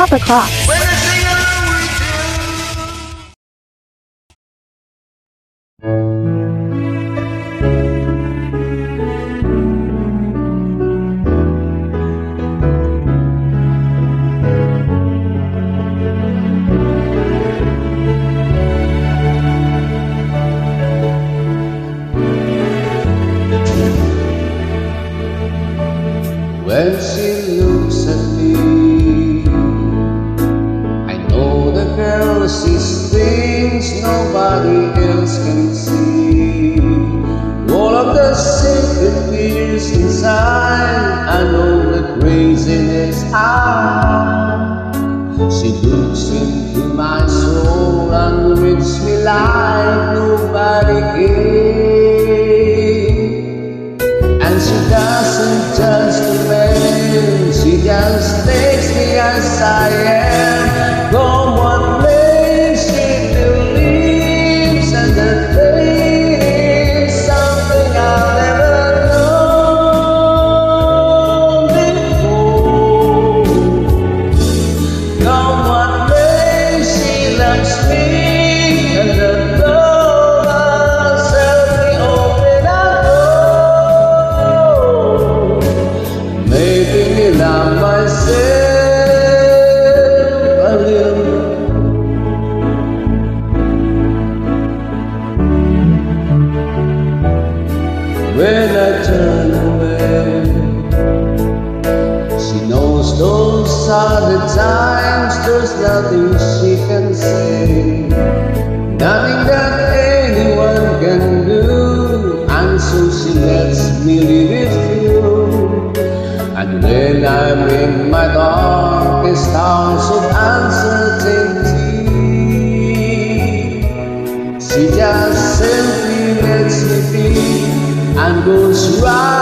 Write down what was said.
Papa Cross. When she looks at me, I know the girl sees things nobody else can see. All of the secret fears inside, I know the craziness out. She looks into my soul and reads me like nobody else. And she doesn't judge the man, she just takes me as I am. From what place she believes, and the thing is something I've never known before. From what place she loves me, and the door herself me open up. Making me love myself a little. When I turn away, she knows those are the times. There's nothing she can say, nothing that anyone can do, and so she lets me live with you. And when I'm in my darkest hours of uncertainty, she just simply lets me be and goes right